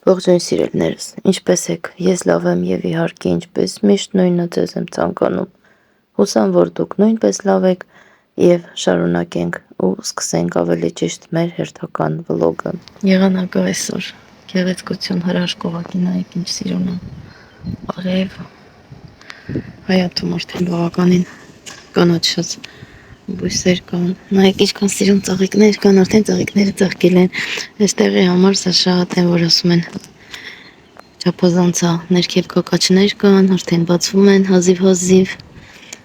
Ողջույն սիրելիներս, ինչպե՞ս եք, ես լավ եմ և իհարկե ինչպես միշտ նույնը ձեզ եմ ցանկանում, հուսամ, որ դուք նույնպես լավ եք և շարունակենք ու սկսենք ավելի ճիշտ մեր հերթական վլոգը։ Եղանակը այսօր գեղեցկություն հրաշքողակի նայեք ինչ սիրուն է, արև, Հայաթում արդեն բավականին կանաչած բույսեր կան, նայեք ինչքան սիրուն ծաղիկներ կան, արդեն ծաղիկները ծաղկել են, այստեղի համար սա շատ են, որ ասում են չափազանցա, ներքև կակաչներ կան, արդեն բացվում են հազիվ-հազիվ,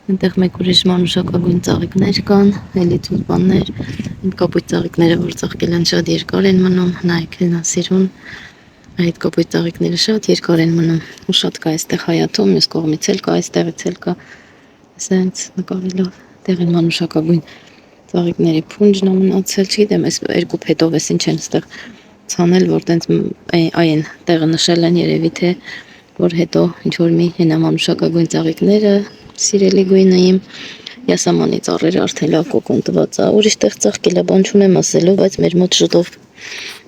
այնտեղ մեկ ուրիշ մանուշակագույն ծաղիկներ կան, էլի թույլ բաններ, այդ կապույտ ծաղիկները, որ ծաղկել են, շատ երկար են մնում, նայեք սիրուն, այդ կապույտ ծաղիկները շատ երկար են մնում, ու շատ կա այստեղ Հայաթում, մյուս կողմից էլ կա, այստեղից էլ կա, սենց նկարելով, տեղ են մանուշակագույն ծաղիկների փունջն է մնացել, չգիտեմ, այս երկու փետով էս ինչ են ստեղ ցանել, որ տենց այն տեղը նշել են երևի թե, որ հետո ինչ-որ մի հենամանուշակագույն ծաղիկները, սիրելի գույնը իմ, յասամանի ծառերը արդեն լավ կոկոն տված է, ուրիշ տեղ ծաղկել է, բան չունեմ ասելու, բայց մեր մոտ շուտով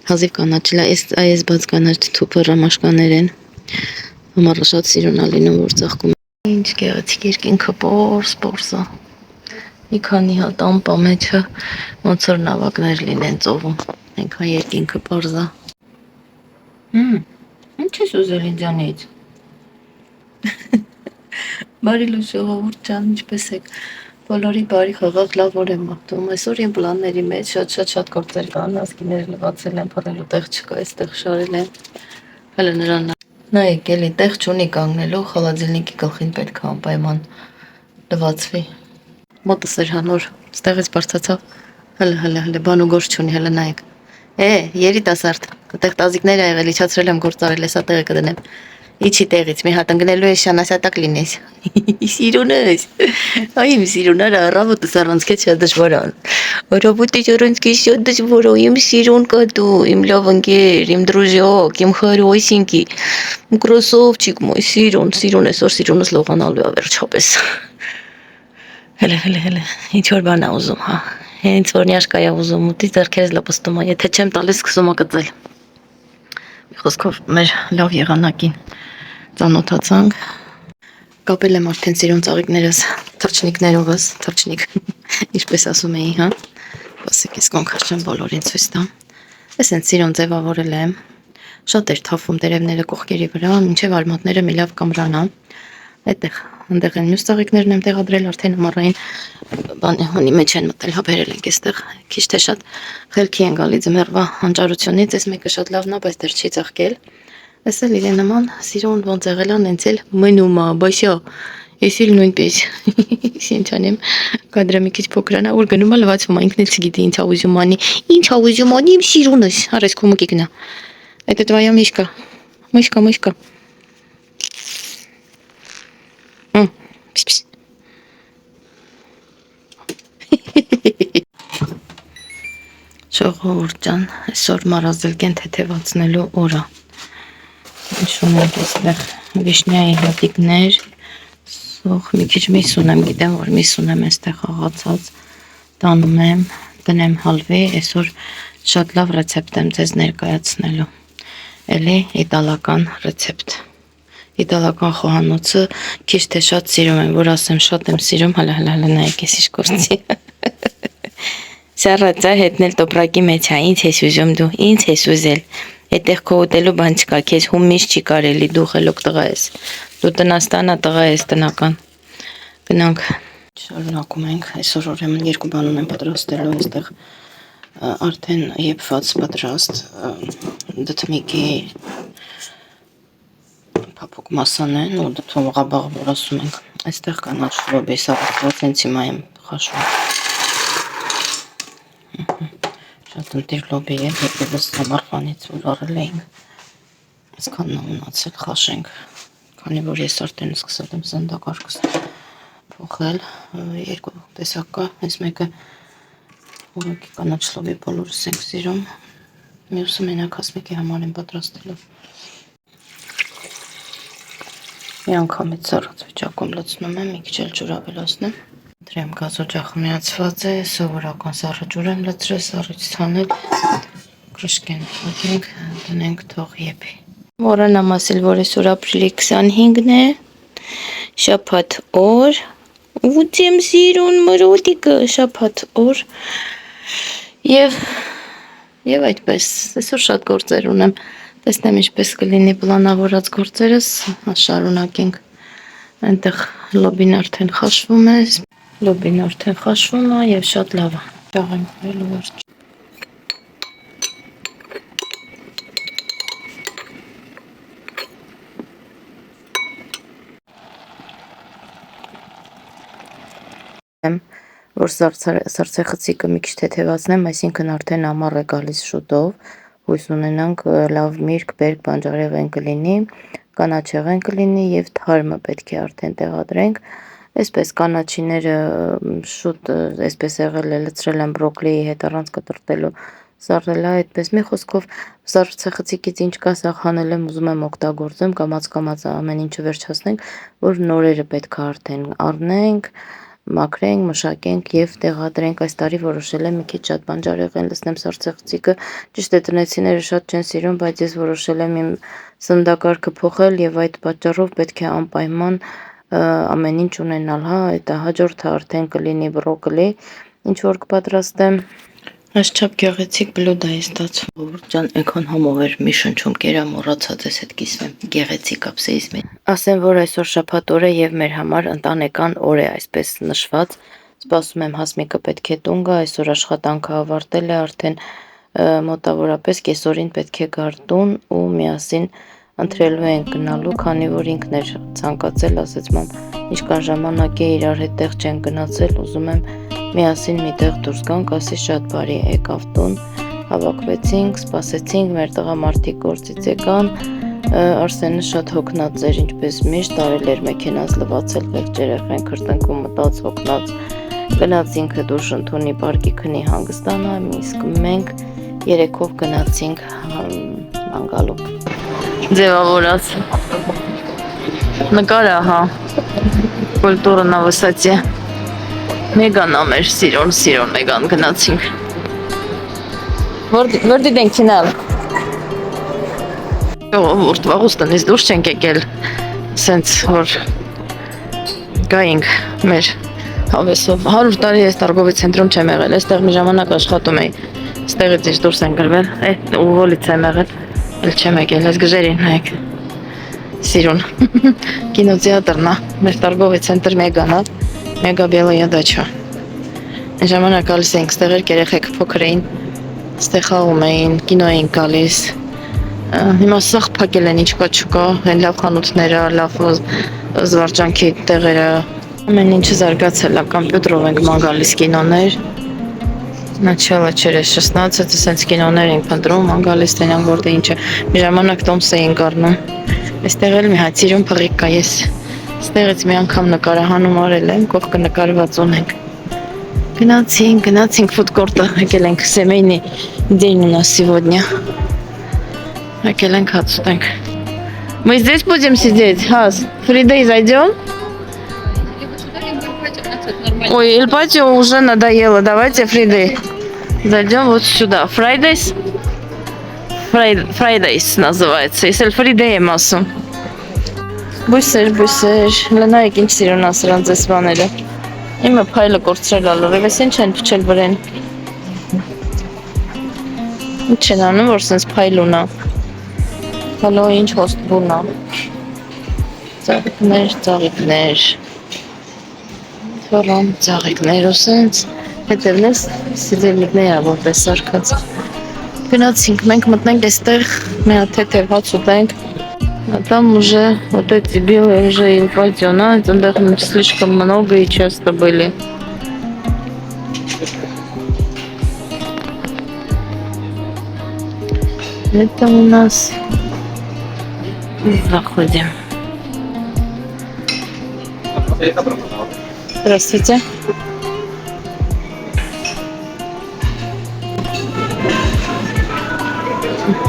հազիվ կանաչել է, այս բաց կանաչ թուփը ռամաշկաներ են, համառը շատ սիրուն է լինում, որ ծաղկում է, ինչ գեղեցիկ երկինքը պորս է, մի քանի հատ ամպա մեջը ոնց որ նավակներ լինեն ծովում, այնքան երկինքը պարզ է, ինչ ես ուզել ինձանից, բարի լույս ժողովուրդ ջան, ինչպես եք, բոլորի բարի խաղաղ լավ օր եմ մաղթում, այսօր իմ պլանների մեջ շատ գործեր կան, ասկիները լվացել են, փռելու տեղ չկա, այստեղ շարել են, հələ նրան նայեք էլի տեղ չունի կանգնելու, խալաձելնիկի գլխին պետք է անպայման լվացվի, մոտս էր հանոր, ստեղից բարձացավ, հələ բան ու գործ չունի, հələ նայեք, երիտասարդ, այդտեղ տազիկներ ա եղել, իջացրել եմ գործարել, հեսա տեղը կդնեմ, իջի տեղից, մի հատ ընկնելու ես շանասատակ լինես, սիրունս, այ իմ սիրունարա, առավոտս առանց քեզ շատ դժվար է, առավոտս առանց քեզ շատ դժվար է, իմ սիրուն կատու, իմ լավ ընկեր, իմ դրուժок, իմ хорошенький, красавчик мой, սիրուն, այսօր սիրունս լողանալու է վերջապես, հələ, ինչ որ բան ա ուզում, հա, հենց որ նյաշկա ա ուզում, ուտի ձեռքերս լպստում ա, եթե չեմ տալիս սկսում ա կծել, մի խոսքով մեր լավ եղանակին ծանոթացանք, կապել եմ արդեն սիրուն ծաղիկներս, թռչնիկներովս, թռչնիկ, ինչպես ասում էի, հա, ասեք ես կոնքար չեմ բոլորին ցույց տամ, ես են սիրուն ձևավորել եմ, շատ էր թափում տերևները կողքերի վրա, մինչև արմատները մի լավ կամրանա, այդտեղ, ընդեղ են մյուս ծաղիկներն եմ տեղադրել, արդեն ամառային հունի մեջ են մտել, հա բերել ենք այստեղ, քիչ թե շատ խելքի են գալի ձմեռվա հանճարությունից, այս մեկը շատ լավն է, բայց դեռ չի ծաղկել, այս էլ իրեն նման սիրուն ոնց եղել ա, նենց էլ մնում ա, բաշա, ես էլ նույնպես, ինչ անեմ, կադրը մի քիչ փոքրանա, ուր գնում ա լվացվում ա, ինքն էլ չգիտի ինչ ա ուզում անի, իմ սիրունս, արես քո մկի գնա, это твоя мишка, мышка, Պիս, ժողովուրդ ջան, այսօր մարազդլկեն թեթևացնելու օր ա, ինչ ունենք այստեղ վիշնյայի հատիկներ, սող մի քիչ միս ունեմ, գիտեմ որ միս ունեմ այստեղ աղացած, տանում եմ, դնեմ հալվի, այսօր շատ լավ ռեցեպտ եմ ձեզ ներկայացնելու, էլի իտալական ռեցեպտ, իտալական խոհանոցը քիչ թե շատ սիրում եմ, որ ասեմ շատ եմ սիրում, հələ նայեք ես ինչ գործի, սառածա հետնել տոպրակի մեջ հա, ինչ ես ուզում դու, ինչ ես ուզել, այդտեղ քո ուտելու բան չկա, քեզ հումից չի կարելի, դու խելոք տղա ես, դու տնաստանա տղա ես տնական, գնանք, շարունակում ենք, այսօր ուրեմն երկու բան ունեմ պատրաստելու, այստեղ արդեն եփված պատրաստ դդմիկի փափուկ մասան են, ու դդում ղաբաղ, որ ասում ենք, այստեղ կանաչ շրոբի սաղաթված, հենց հիմա եմ խաշում, շատ ընտիր լոբի է, հետևս համարվանից, որ առել էինք, այսքան նա մնացել խաշենք, քանի որ ես արդեն սկսել եմ սնդակարկս փոխել, երկու տեսակ կա, այս մեկը ուղղակի կանաչ լոբի բոլորս ենք սիրում, մյուսը մենակ հասմիկի համար եմ պատրաստելու, մի անգամից սառած վիճակում լցնում եմ, մի քիչ էլ ջուր ավելացնեմ, դրեմ գազօջախը միացված է, սովորական սառը ջուր եմ լցրել, սառից ցանել, Կշկեն պատենք, դնենք թող եփի։ Մոռանամ ասել, որ այսօր ապրիլի 25-ն է, շաբաթ օր, ուտեմ սիրուն մրոդիկը, շաբաթ օր, եւ այդպես, այսօր շատ գործեր ունեմ, տեսնեմ ինչպես կլինի պլանավորած գործերս, շարունակենք, այնտեղ լոբին արդեն խաշվում է, եւ շատ լավ է, ճաղենք վելու վերջ։ Որ սառցեխցիկը մի քիչ թեթևացնեմ, այսինքն արդեն ամառ է գալիս շուտով, հույս ունենանք լավ միրգ, բերք, բանջարեղեն կլինի, կանաչեղեն կլինի եւ թարմը պետք է արդեն տեղադրենք։ Այսպես կանաչիները շուտ այսպես եղել է, լցրել եմ բրոկլիի հետ առանց կտրտելու, սառել է այդպես մի խոսքով սառցեխցիկից ինչ կա, սա հանել եմ, ուզում եմ օգտագործեմ, կամաց ամեն ինչը վերջացնենք, որ նորերը պետք է արդեն առնենք, մաքրենք, մշակենք եւ տեղադրենք։ Այս տարի որոշել եմ մի քիչ շատ բանջարեղեն լցնեմ սառցեխցիկը, ճիշտ է տնեցիները շատ չեն սիրում, բայց ես որոշել եմ իմ սննդակարգը փոխել եւ այդ պատճառով պետք է անպայման ամեն ինչ ունենալ, հա, այդ հաջորդը արդեն կլինի բրոկլի, ինչ որ կպատրաստեմ։ Այսչափ գեղեցիկ բլուդ է ստացվում։ Ջան, այնքան համով էր մի շնչում կերա մոռացած ես հետ կիսվեմ։ Գեղեցիկ ապսեիս մեն։ Ասեմ, որ այսօր շաբաթ օր է եւ մեր համար ընտանեկան օր է, այսպես նշված։ Սպասում եմ Հասմիկը պետք է տուն գա, այսօր աշխատանքը ավարտել է, արդեն մոտավորապես կեսօրին պետք է գար տուն ու միասին ընտրելու ենք գնալու, քանի որ ինքն էր ցանկացել, ասեց մամ, ինչքան ժամանակ է իրար հետ տեղ չեն գնացել, ուզում եմ միասին մի տեղ դուրս գանք, ասի շատ բարի, եկավ տուն, հավաքվեցինք, սպասեցինք, մեր տղամարդիկ գործից եկան, Արսենը շատ հոգնած էր, ինչպես միշտ արել էր մեքենաց լվացել, ղեղջ երեխեն քրտնքում մտած հոգնած, գնաց ինքը դուրս ընդունի պարկի քնի հանգստանա, իսկ մենք երեքով գնացինք մանգալու։ Ձևավորած նկարա, հա, կուլտուրա на высоте։ Մեգան ամեր, սիրոն մեգան գնացինք։ Որ դիտենք քինալ։ Որդ վաղուց տնից դուրս չենք եկել, սենց որ գայինք մեր հավեսով։ 100 տարի ես Տարգովի ցենտրում չեմ եղել, այստեղ մի ժամանակ աշխատում էի, ստեղից ինչ դուրս են գրվել, ուղոլից եմ եղել, էլ չեմ եկել, ես գժերին նայեք, սիրուն, կինոթեատրն է, մեր Տարգովի ցենտր մեգան է, մեգա բելայա դաչա, այն ժամանակ գալիս էինք, ստեղ էր երեխեք փոքր էին, ստեղ խաղում էին, կինո էին գալիս, հիմա սաղ փակել են, ինչ կա չկա, են լավ խանութները, լավ զվարճանքի տեղերը, ամեն ինչը զարգացել է, կամպյուտրով ենք ման գալիս կինոներ, Начало через 16, սենց կինոներ ենք փնտրում, ման գալիս տենան որտե ինչը, մի ժամանակ տոմս էինք առնում, այստեղ էլ մի հատ սիրուն փղիկ կա, ես ստեղից մի անգամ նկարահանում արել եմ, կողքը նկարված ունենք, գնացինք ֆուդկորտը, եկել ենք семейный день у нас сегодня. Եկել ենք հաց ուտենք։ Мы здесь будем сидеть, Хас? Фридей зайдем? Ой, Эль Патио уже надоело, давайте Фридей. Зайдем вот сюда. Fridays? Fridays называется. Если Фридей մասում։ Բույսեր, լնայեք ինչ սիրուն ասրանց ես բաները։ Իմը փայլը կորցրել ալով, ես ինչ են փչել վրեն։ Ինչ են անում, որ սենց փայլուն է։ Հալո ինչ հոստբուն է։ Ծաղիկներ։ Թորոն ծաղիկներ ու սենց։ Հետևն ես սիդելիկներ է որպես սարկած։ Գնացինք, մենք մտնենք այստեղ, մի հատ թեթև հաց ուտենք։ Там уже вот эти белые уже Эль Патио, там слишком много и часто были. Это у нас заходим. Здравствуйте.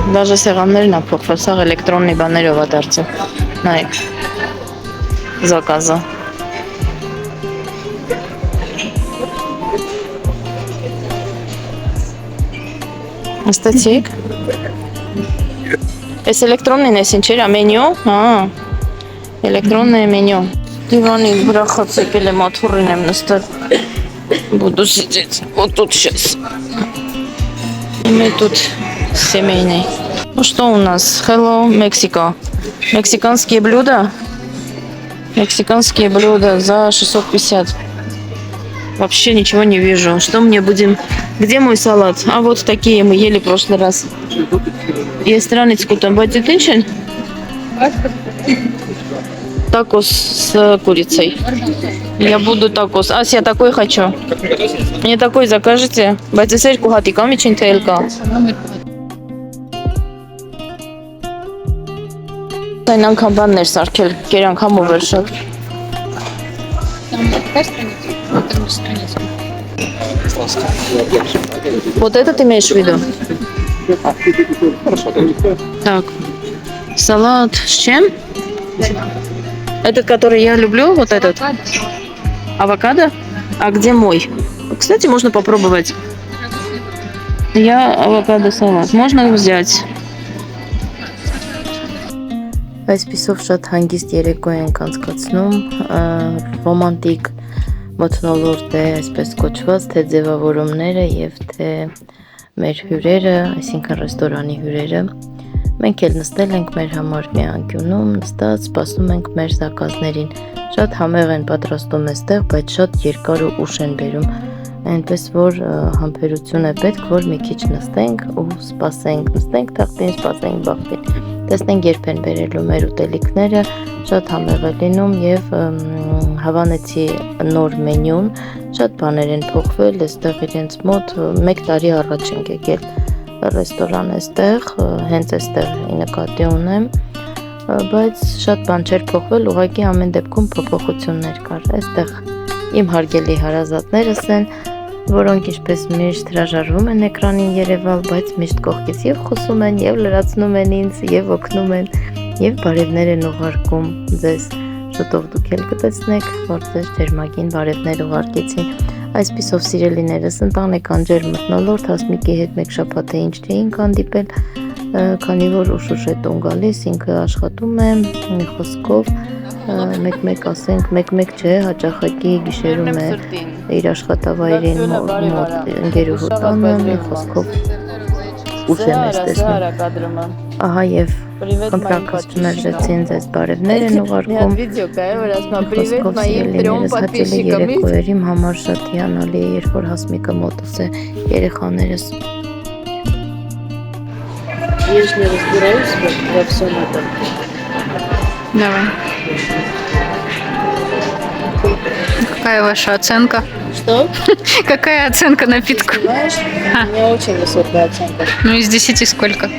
Даже սեղաններն է փոխվել, սաղ էլեկտրոննի բաներով է դարձել, նայեք, զակազը, Նստեցիք։ Էս էլեկտրոնն էս ինչ էր, մենյու, հա, էլեկտրոնն է մենյու։ Դիվանի վրա խացեկել եմ, աթոռին եմ նստել։ Буду сидеть вот тут сейчас. И мы тут семейный. Ну что у нас? Hello, Mexico. Мексиканские блюда. Мексиканские блюда за 650. Вообще ничего не вижу. Что мне будем... Где мой салат? А вот такие мы ели в прошлый раз. Есть ранецку там батитынчин. Такос с курицей. Я буду такос. Ася, такой хочу. Мне такой закажите. Батисер кухатиками чинтелька. Այն անգամ բաններ սարքել, կերանքամով էր շատ։ Вот это ты имеешь в виду? Так, салат с чем? Этот, который я люблю, вот этот? Авокадо? А где мой? Кстати, можно попробовать. Я авокадо салат. Можно взять. Այսպիսով շատ հանգիստ երեկո ենք անցկացնում, ռոմանտիկ մթնոլորտ է այսպես կոչված, թե ձևավորումները եւ թե մեր հյուրերը, այսինքն ռեստորանի հյուրերը։ Մենք էլ նստել ենք մեր համար մի անկյունում, նստած սպասում ենք մեր զակազներին։ Շատ համեղ են պատրաստում այստեղ, բայց շատ երկար ու ուշ են բերում։ Այնպես որ համբերություն է պետք, որ մի քիչ նստենք ու սպասենք, նստենք թղթին, սպասենք բախտին։ Տեսնենք երբ են բերելու մեր ուտելիքները, շատ համեղ է լինում եւ հավանեցի նոր մենյուն, շատ բաներ են փոխվել, այստեղ իրենց մոտ 1 տարի առաջ ենք եկել ռեստորան այստեղ, հենց այստեղ նկատի ունեմ, բայց շատ բան չէր փոխվել, ուղղակի ամեն դեպքում փոփոխություններ կար։ Այստեղ իմ հարգելի հարազատներս են, որոնք ինչպես միշտ հրաժարվում են էկրանին երևալ, բայց միշտ կողքից եւ խոսում են, եւ լրացնում են ինձ, եւ օգնում են, եւ բարևներ են ուղարկում ձեզ։ Շուտով դուք էլ կտեսնեք, որ ձեզ ջերմագին բարևներ ուղարկեցին։ Այսպիսով սիրելիներս, ընտանեկան ջերմ մթնոլորտ Հասմիկի հետ մեկ շաբաթ է ինչ չէինք հանդիպել, քանի որ ուշ է տուն գալիս, ինքը աշխատում է, մի խոսքով մեկ-մեկ ասենք, մեկ-մեկ չէ, հաճախակի գիշերում է իր աշխատավայրին մոտ ընկերուհու տանը, մի խոսքով ուշ եմ ես տեսնում։ Ահա եւ ընտրակացություններեցին ձեզ բարևներ են ուղարկում, մի խոսքով սիրելիներս հաճելի երեկո էր, իմ համար շատ հիանալի է, երբ որ Հասմիկը մոտս է, երեխաներս։ Я же не разбираюсь во всем этом. Давай. Какая ваша оценка? Что? Какая оценка напитку? Знаешь, у меня очень высокая оценка. Ну, из 10 сколько?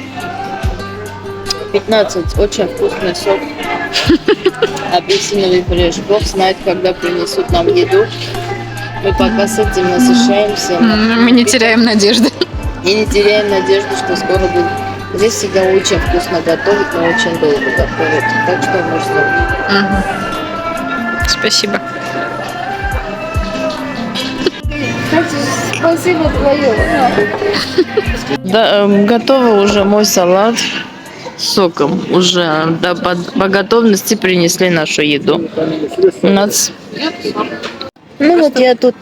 15. Очень вкусный сок. Апельсиновый фреш. Бог знает, когда принесут нам еду. Мы пока с этим насыщаемся. Мы не теряем надежды. И не теряем надежды, что скоро будет. Здесь всегда очень вкусно готовят, но очень долго готовят. Так что мы ждем. Спасибо. Спасибо твое. Да, готово уже мой салат с соком. Уже по готовности принесли нашу еду. У нас... Ну вот я тут,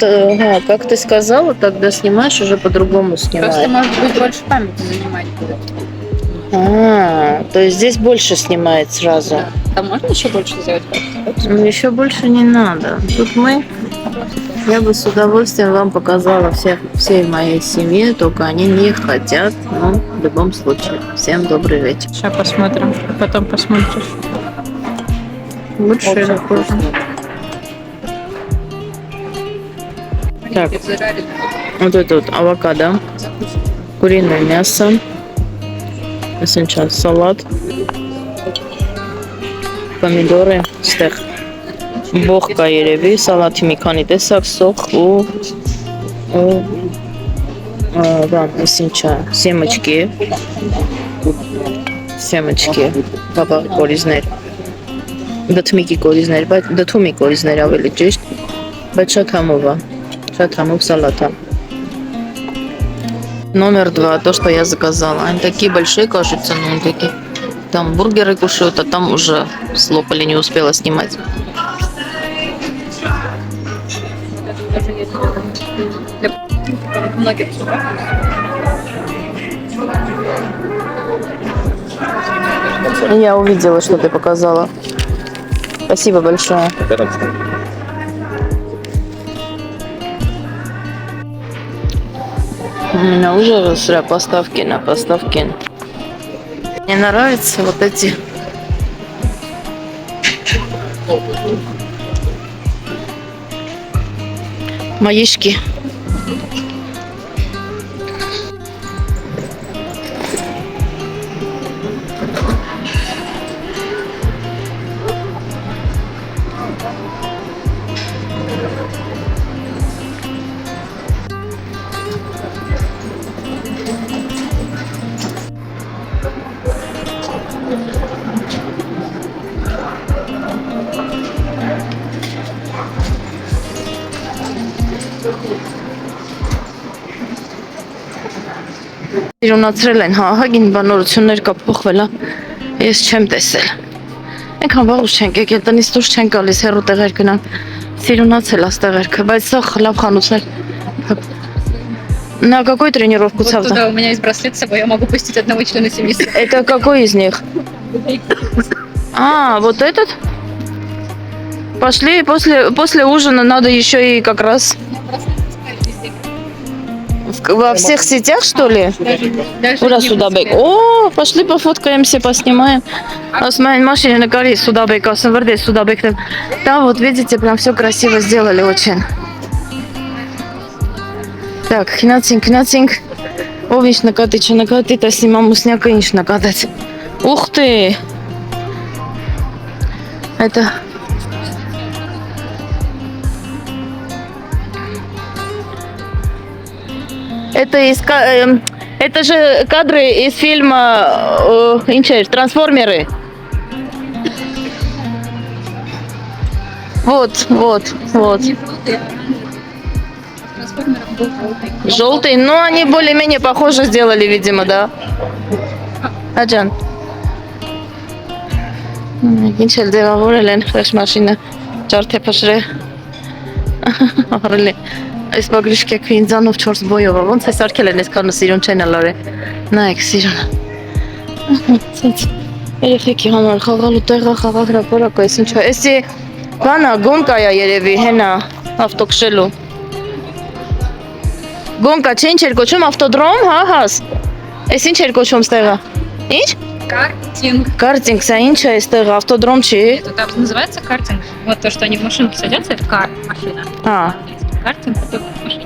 как ты сказала, тогда снимаешь, уже по-другому снимаешь. Просто, может быть, больше памяти занимать будет. То есть здесь больше снимает сразу. А можно еще больше сделать? Ну, еще больше не надо. Тут я бы с удовольствием вам показала всей моей семье, только они не хотят, но в любом случае. Всем добрый вечер. Сейчас посмотрим, потом посмотришь. Лучше или хуже? Так, вот это вот авокадо, куриное мясо, сейчас салат, помидоры, ստեղ բող կա երևի, սալատի մի քանի տեսակ, սոխ ու բան, այս ինչա, սեմեչկի, բաբաղի կորիզներ, դթմիկի կորիզներ, բայց դթումի կորիզներ ավելի ճիշտ, բայց շատ համով է, շատ համով սալատ է։ Номер 2, то, что я заказала. Они такие большие, кажется, ну такие. Там бургеры кушают, а там уже слопали, не успела снимать. Даже есть для многих. Я увидела, что ты показала. Спасибо большое. У меня уже зря поставки на поставки. Мне нравятся вот эти маишки. Իրոնացրել են, հա, հագին բանորություններ կա փոխվել, հա։ Ես չեմ տեսել։ Այնքան վաղուց չենք եկել, տնից դուրս չենք գալիս, հեռու տեղեր գնանք։ Սիրունացել աստեղերքը, բայց սա լավ խանութներ։ На какой тренировку Вот завтра? туда у меня есть браслет с собой, я могу пустить одного члена семьи. Это какой из них? А, вот этот? Пошли, после ужина надо еще и как раз во всех сетях, что ли? Даже Ура, не сюда бейк. успела. О, пошли пофоткаемся, поснимаем. А с моей машиной на горе сюда бейк, а сюда бейк. Там вот видите, прям все красиво сделали очень. Так, хнацинг. Овощ накатить, а снимам усняка инш накатать. Ух ты! Это... Это же кадры из фильма «Трансформеры». Вот. Не желтый, а трансформером был желтый. Желтый, но они более-менее похоже сделали, видимо, да. Аджан. Ինչ-էլ ձևավորել են ֆրեշ մաշինը ջարդե փշրե արել է այս բագրիշկեքը ինձանով 4 բոյով ոնց է սարքել են այսքանը սիրուն չեն ալարե նայեք սիրուն երեխեքի համար խաղալու տեղը խաղալ հրապարակը այս ինչա էսի բանա գոնկայա երևի հենա ավտոքշելու գոնկա չէ ինչ էր կոչում ավտոդրոմ հա հաս այս ինչ էր կոչում ստեղը ինչ Картинг. Картинг, а ինչ է այստեղ ավտոդրոմ չի Это там называется картинг. Вот то, что они в машинке садятся, это машина. А. Картинг это машина.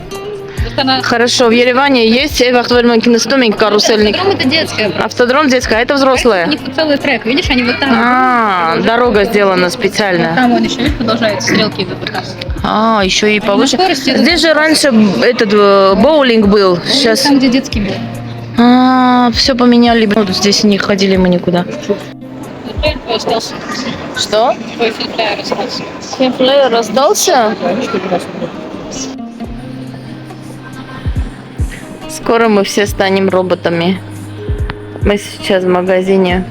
Просто она... Хорошо, в Ереване есть вахтверманки настоминг карусельник. Автодром это детская. просто. Автодром детская, а это У взрослая. них вот целый трек, видишь, они вот там. А, дорога сделана специально. Там вон еще, видишь, продолжаются стрелки идут. Вот так. А, еще и повыше. На скорости идут. Здесь же раньше этот боулинг был. Сейчас. Там, где детский мир. А, все поменяли. Вот здесь не ходили мы никуда. Фильм твой остался. Что? Твой фильтр остался. Флеер раздался? Скоро мы все станем роботами. Мы сейчас в магазине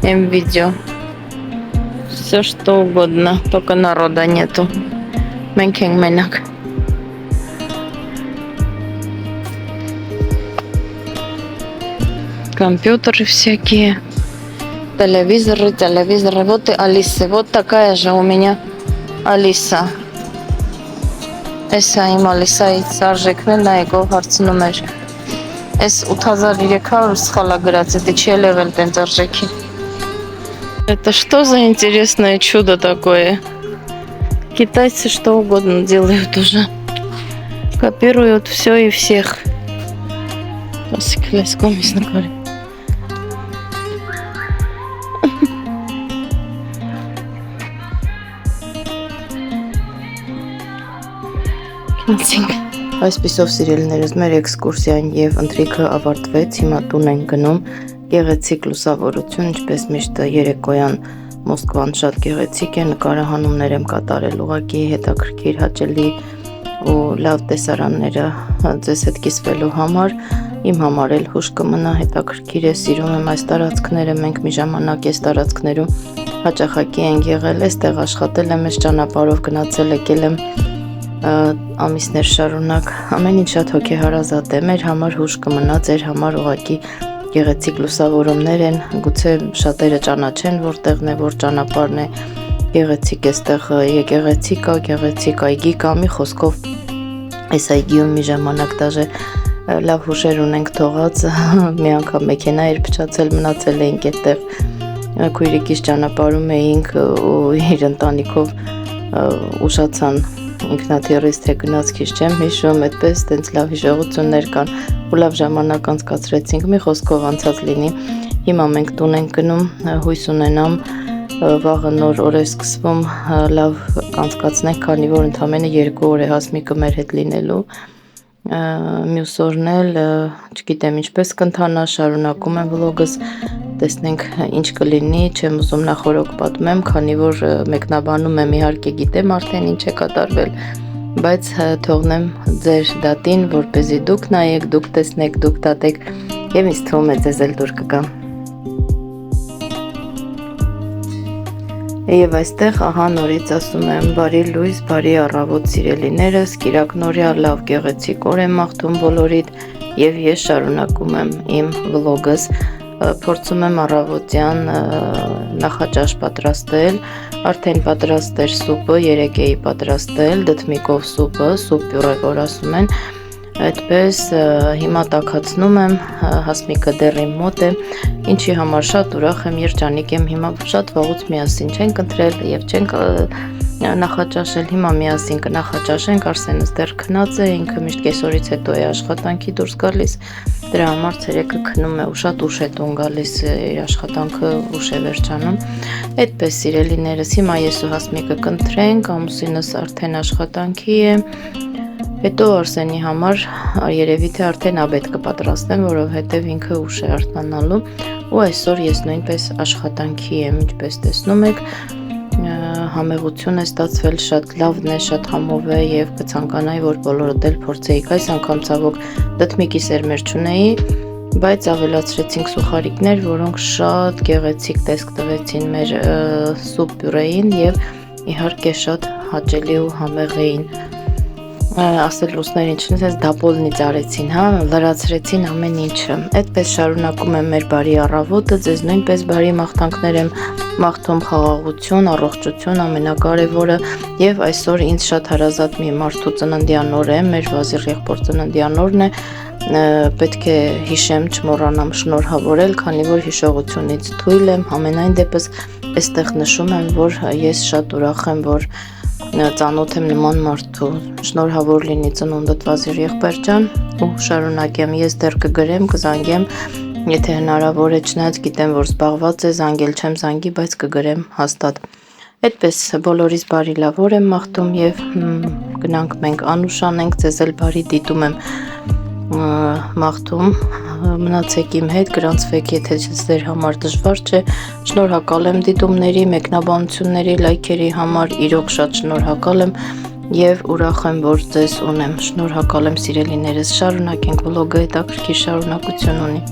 М-видео. Все что угодно, только народа нету. Менкинг менак. Компьютеры всякие. Телевизоры. Вот и Алиса. Вот такая же у меня Алиса. Էսա իմ Ալիսայից արժեքն էլ նայեկով հարցնում էր Էս 8300 սխալա գրած է, դե չի ելել տենց արժեքի Это что за интересное чудо такое? Китайцы что угодно делают уже. Копируют все и всех. Այսպիսով սիրելիներս մեր էքսկուրսիան եւ ընթրիքը ավարտվեց, հիմա տուն ենք գնում, գեղեցիկ լուսավորություն, ինչպես միշտ երեկոյան Մոսկվան շատ գեղեցիկ է, նկարահանումներ եմ կատարել ուղղակի հետաքրքիր հաճելի ու լավ տեսարանները ձեզ հետ կիսվելու համար, իմ համար էլ հուշ կմնա, հետաքրքիր է, սիրում եմ այս տարածքները, մենք մի ժամանակ այս տարածքներում հաճախակի ենք եղել, այստեղ աշխատել եմ, այս ճանապարհով գնացել եկել եմ ամիսներ շարունակ, ամեն ինչ շատ հոգեհարազատ է, մեր համար հուշ կմնա, ձեր համար ուղղակի գեղեցիկ լուսավորումներ են, գուցե շատերը ճանաչեն որտեղն է, որ ճանապարհն է, գեղեցիկ էստեղ գեղեցիկ այգի կա, մի խոսքով այս այգիում մի ժամանակ դաժե լավ հուշեր ունենք թողած, մի անգամ մեքենա էր փչացել, մնացել էինք այդտեղ, քույրիկիս ճանապարհում էինք ու իր ընտանիքով ուշացան ինքնաթիռից թե գնաց քիչ չեմ հիշում, այդպես տենց լավ հիշողություններ կան ու լավ ժամանակ անցկացրեցինք, մի խոսքով անցած լինի, հիմա մենք տուն ենք գնում, հույս ունենամ վաղը նոր օր է սկսվում, լավ կանցկացնենք, քանի որ ընդամենը 2 օր է Հասմիկը մեր հետ լինելու, մյուս օրն էլ չգիտեմ ինչպես կընթանա, շարունակում եմ վլոգս, տեսնենք ինչ կլինի, չեմ ուզում նախորոք պատմեմ, քանի որ մեկնաբանում եմ, իհարկե գիտեմ արդեն ինչ է կատարվել, բայց թողնեմ ձեր դատին, որպեսզի դուք նայեք, դուք տեսնեք, դուք դատեք եւ ինձ թվում է ձեզ էլ դուր կգա։ Եվ այստեղ ահա նորից ասում եմ բարի լույս, բարի առավոտ սիրելիներս, կիրակնորյա լավ գեղեցիկ օր եմ մաղթում բոլորիդ եւ ես շարունակում եմ իմ վլոգս, փորձում եմ առավոտյան նախաճաշ պատրաստել, արդեն պատրաստ էր սուպը, երեկ էի պատրաստել, դդմիկով սուպը, սուպ պյուրե որ ասում են, այդպես հիմա տաքացնում եմ, Հասմիկը դեռ իմ մոտ է, ինչի համար շատ ուրախ եմ, երջանիկ եմ, հիմա շատ վաղուց միասին չենք ընտրել եւ չենք նախաճաշել, հիմա միասին կնախաճաշենք, Արսենս դեռ քնած է, ինքը միշտ կեսօրից հետո է աշխատանքի դուրս գալիս, դրա համար ցերեկը քնում է ու շատ ուշ է տուն գալիս, իր աշխատանքը ուշ է վերջանում, այդպես սիրելիներս, հիմա ես ու Հասմիկը կընտրենք, ամուսինս արդեն աշխատանքի է, հետո Արսենի համար երևի թե արդեն աբեդ կպատրաստեմ, որովհետև ինքը ուշ է արթնանալու ու այսօր ես նույնպես աշխատանքի եմ, ինչպես տեսնում եք, համեղություն է ստացվել, շատ լավն է, շատ համով է եւ կցանկանայի, որ բոլորդ էլ փորձեիք, այս անգամ ցավոք դդմիկի սերմեր չունեի, բայց ավելացրեցինք սուխարիկներ, որոնք շատ գեղեցիկ տեսք տվեցին մեր սուպ պյուրեին եւ իհարկե շատ հաճելի ու համեղ էին։ Ասել լուսներին չնես դապոլնից արեցին, հա, լրացրեցին ամեն ինչը, այդպես շարունակում եմ մեր բարի առավոտը, ձեզ նույնպես բարի մաղթանքներ եմ մաղթում խաղաղություն, առողջություն, ամենակարևորը եւ այսօր ինձ շատ հարազատ մի մարդու ծննդյան օր է, մեր Վազիռ եղբոր ծննդյան օրն է, պետք է հիշեմ, չմոռանամ շնորհավորել, քանի որ հիշողությունից թույլ եմ, ամենայն դեպս այստեղ նշում եմ, որ ես շատ ուրախ եմ, որ ծանոթ եմ նման մարդու, շնորհավոր լինի ծնունդդ Վազիռ եղբայր ջան ու շարունակեմ, ես դեռ կգրեմ, կզանգեմ, եթե հնարավոր է, չնայած գիտեմ, որ զբաղված է, զանգել չեմ զանգի, բայց կգրեմ հաստատ։ Այդպես բոլորիս բարի լավ օր եմ մաղթում եւ գնանք մենք անուշան ենք, ձեզ էլ բարի դիտում եմ մաղթում, մնացեք իմ հետ, գրանցվեք, եթե ձեր համար դժվար չէ, շնորհակալ եմ դիտումների, մեկնաբանությունների, լայքերի համար, իրոք շատ շնորհակալ եմ եւ ուրախ եմ, որ ձեզ ունեմ, շնորհակալ եմ սիրելիներս, շարունակենք վլոգը, հետաքրքիր շարունակություն ունի։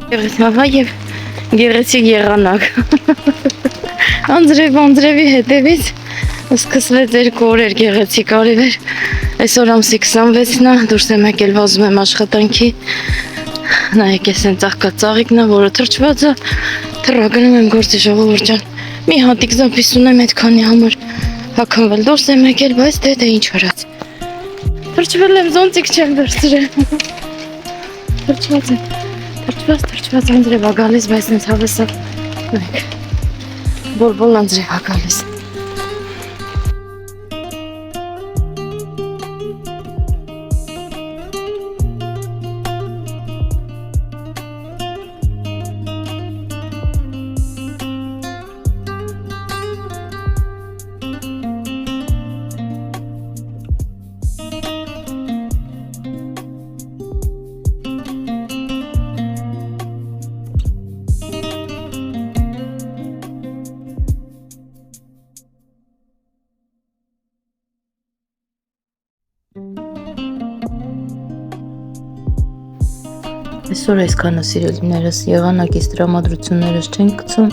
Գեղեցիկ եւ գեղեցիկ եղանակ։ Անձրևի հետևից սկսվեց 2 օրեր գեղեցիկ արիվեր։ Այսօր ամսի 26-ն է, դուրս եմ եկել, վազում եմ աշխատանքի։ Նայեք, ես են ծաղկած ծաղիկն է, որը թրջված է։ Թռա գնում եմ գործի, ժողովուրդ ջան։ Մի հատիկ զապիս ունեմ այդքանի համար հագնվել դուրս եմ եկել, բայց դե ինչ արած։ Թրջվել եմ, զոնտիկ չեմ վերցրել։ Թրջված անձրև ա գալիս, բայց ինձ հավեսա մեկ։ Բոլ անձրև ա գալիս։ Այսօր այսքանը սիրելիներս եղանակից տրամադրություններս չենք գցում,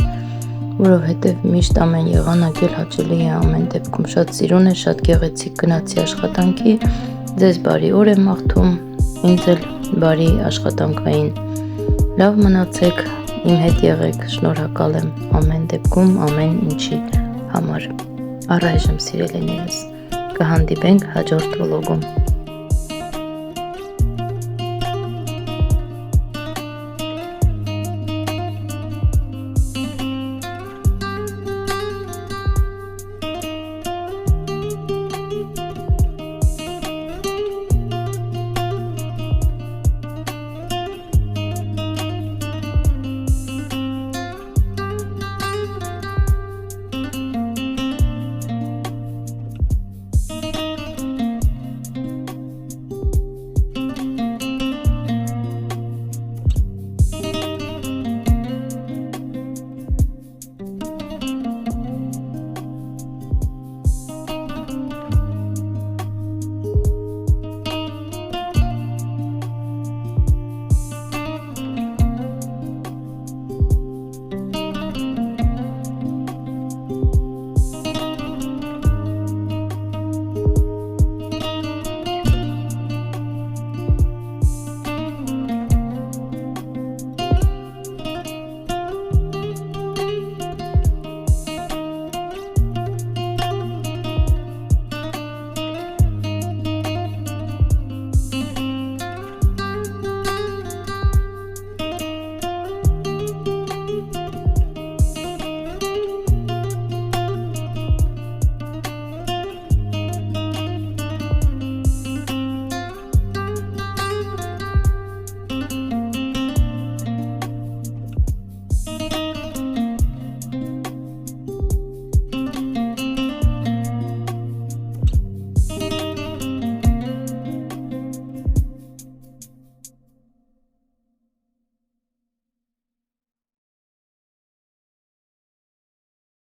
որովհետև միշտ ամեն եղանակ էլ հաճելի է ամեն դեպքում շատ սիրուն է, շատ գեղեցիկ գնացի աշխատանքի, ձեզ բարի օր եմ մաղթում, ինձ էլ բարի աշխատանքային, լավ մնացեք, իմ հետ եղեք, շնորհակալ եմ ամեն դեպքում, ամեն ինչի համար, առայժմ սիրելիներս, կհանդիպենք հաջորդ վլոգում։